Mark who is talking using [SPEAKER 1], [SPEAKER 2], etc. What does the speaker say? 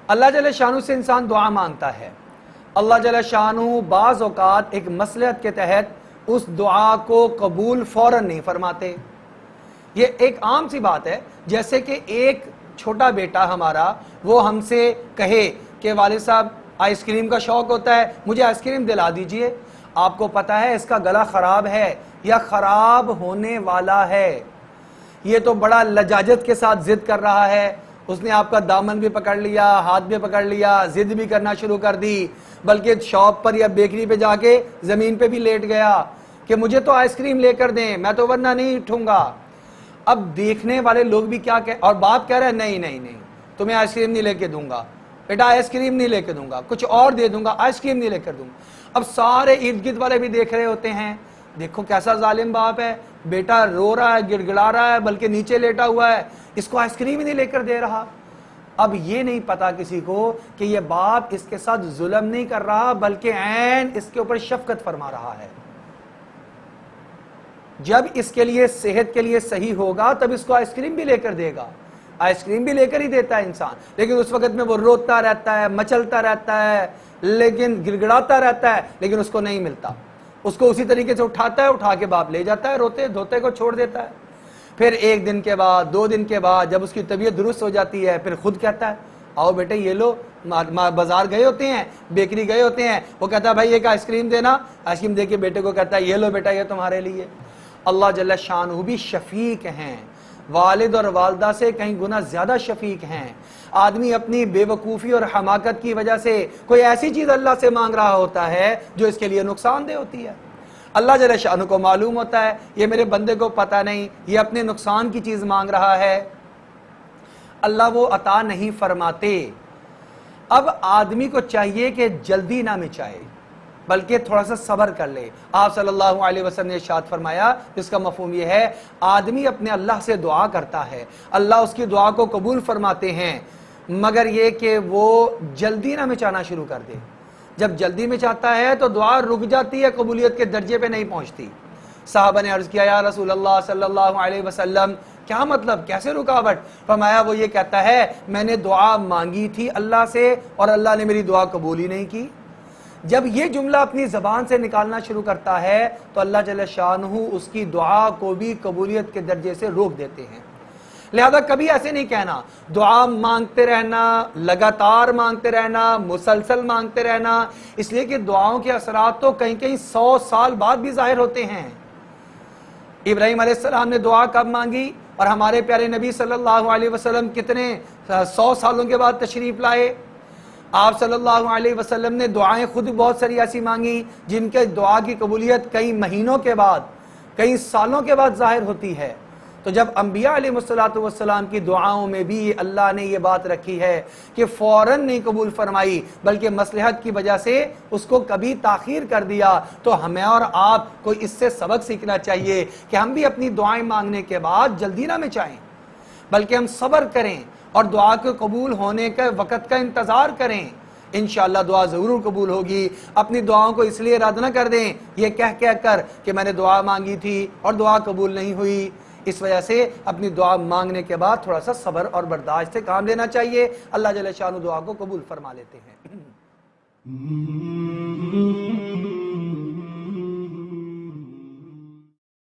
[SPEAKER 1] اللہ جل شانہ سے انسان دعا مانگتا ہے. اللہ جل شانہ بعض اوقات ایک مصلحت کے تحت اس دعا کو قبول فوراً نہیں فرماتے. یہ ایک عام سی بات ہے. جیسے کہ ایک چھوٹا بیٹا ہمارا وہ ہم سے کہے کہ والد صاحب آئس کریم کا شوق ہوتا ہے, مجھے آئس کریم دلا دیجئے. آپ کو پتا ہے اس کا گلا خراب ہے یا خراب ہونے والا ہے, یہ تو بڑا لجاجت کے ساتھ ضد کر رہا ہے. اس نے آپ کا دامن بھی پکڑ لیا, ہاتھ بھی پکڑ لیا, ضد بھی کرنا شروع کر دی, بلکہ شاپ پر یا بیکری پہ جا کے زمین پہ بھی لیٹ گیا کہ مجھے تو آئس کریم لے کر دیں, میں تو ورنہ نہیں اٹھوں گا. اب دیکھنے والے لوگ بھی کیا کہ, اور باپ کہہ رہا ہے نہیں نہیں نہیں تمہیں آئس کریم نہیں لے کے دوں گا, بیٹا آئس کریم نہیں لے کے دوں گا, کچھ اور دے دوں گا, آئس کریم نہیں لے کر دوں گا. اب سارے ارد گرد والے بھی دیکھ رہے ہوتے ہیں, دیکھو کیسا ظالم باپ ہے, بیٹا رو رہا ہے, گڑ گڑا رہا ہے, بلکہ نیچے لیٹا ہوا ہے, اس کو آئس کریم ہی نہیں لے کر دے رہا. اب یہ نہیں پتا کسی کو کہ یہ باپ اس کے ساتھ ظلم نہیں کر رہا, بلکہ عین اس کے اوپر شفقت فرما رہا ہے. جب اس کے لیے صحت کے لیے صحیح ہوگا تب اس کو آئس کریم بھی لے کر دے گا. آئس کریم بھی لے کر ہی دیتا ہے انسان, لیکن اس وقت میں وہ روتا رہتا ہے, مچلتا رہتا ہے, لیکن گڑ گڑاتا رہتا ہے, لیکن اس کو نہیں ملتا. اس کو اسی طریقے سے اٹھاتا ہے, اٹھا کے باپ لے جاتا ہے, روتے دھوتے کو چھوڑ دیتا ہے. پھر ایک دن کے بعد, 2 دن کے بعد جب اس کی طبیعت درست ہو جاتی ہے, پھر خود کہتا ہے آؤ بیٹے یہ لو. بازار گئے ہوتے ہیں, بیکری گئے ہوتے ہیں, وہ کہتا ہے بھائی ایک آئس کریم دینا, آئس کریم دے کے بیٹے کو کہتا ہے یہ لو بیٹا یہ تمہارے لیے. اللہ جل شانہ بھی شفیق ہیں, والد اور والدہ سے کہیں گنا زیادہ شفیق ہیں. آدمی اپنی بے وقوفی اور حماقت کی وجہ سے کوئی ایسی چیز اللہ سے مانگ رہا ہوتا ہے جو اس کے لیے نقصان دہ ہوتی ہے. اللہ جل شانہ کو معلوم ہوتا ہے یہ میرے بندے کو پتہ نہیں, یہ اپنے نقصان کی چیز مانگ رہا ہے, اللہ وہ عطا نہیں فرماتے. اب آدمی کو چاہیے کہ جلدی نہ مچائے بلکہ تھوڑا سا صبر کر لے. آپ صلی اللہ علیہ وسلم نے ارشاد فرمایا, جس کا مفہوم یہ ہے آدمی اپنے اللہ سے دعا کرتا ہے, اللہ اس کی دعا کو قبول فرماتے ہیں, مگر یہ کہ وہ جلدی نہ مچانا شروع کر دے. جب جلدی میں چاہتا ہے تو دعا رک جاتی ہے, قبولیت کے درجے پہ نہیں پہنچتی. صحابہ نے عرض کیا یا رسول اللہ صلی اللہ علیہ وسلم کیا مطلب, کیسے رکاوٹ؟ فرمایا وہ یہ کہتا ہے میں نے دعا مانگی تھی اللہ سے اور اللہ نے میری دعا قبول ہی نہیں کی. جب یہ جملہ اپنی زبان سے نکالنا شروع کرتا ہے تو اللہ جل شانہ اس کی دعا کو بھی قبولیت کے درجے سے روک دیتے ہیں. لہذا کبھی ایسے نہیں کہنا, دعا مانگتے رہنا, لگاتار مانگتے رہنا, مسلسل مانگتے رہنا, اس لیے کہ دعاؤں کے اثرات تو کہیں کہیں 100 سال بعد بھی ظاہر ہوتے ہیں. ابراہیم علیہ السلام نے دعا کب مانگی اور ہمارے پیارے نبی صلی اللہ علیہ وسلم کتنے 100 سالوں کے بعد تشریف لائے. آپ صلی اللہ علیہ وسلم نے دعائیں خود بہت ساری ایسی مانگی جن کے دعا کی قبولیت کئی مہینوں کے بعد, کئی سالوں کے بعد ظاہر ہوتی ہے. تو جب انبیاء علیہ السلام کی دعاؤں میں بھی اللہ نے یہ بات رکھی ہے کہ فوراً نہیں قبول فرمائی بلکہ مصلحت کی وجہ سے اس کو کبھی تاخیر کر دیا, تو ہمیں اور آپ کو اس سے سبق سیکھنا چاہیے کہ ہم بھی اپنی دعائیں مانگنے کے بعد جلدی نہ مچائیں بلکہ ہم صبر کریں اور دعا کے قبول ہونے کے وقت کا انتظار کریں. انشاءاللہ دعا ضرور قبول ہوگی. اپنی دعاؤں کو اس لیے رد نہ کر دیں یہ کہہ کر کہ میں نے دعا مانگی تھی اور دعا قبول نہیں ہوئی. اس وجہ سے اپنی دعا مانگنے کے بعد تھوڑا سا صبر اور برداشت سے کام لینا چاہیے. اللہ جل شانہ دعا کو قبول فرما لیتے ہیں.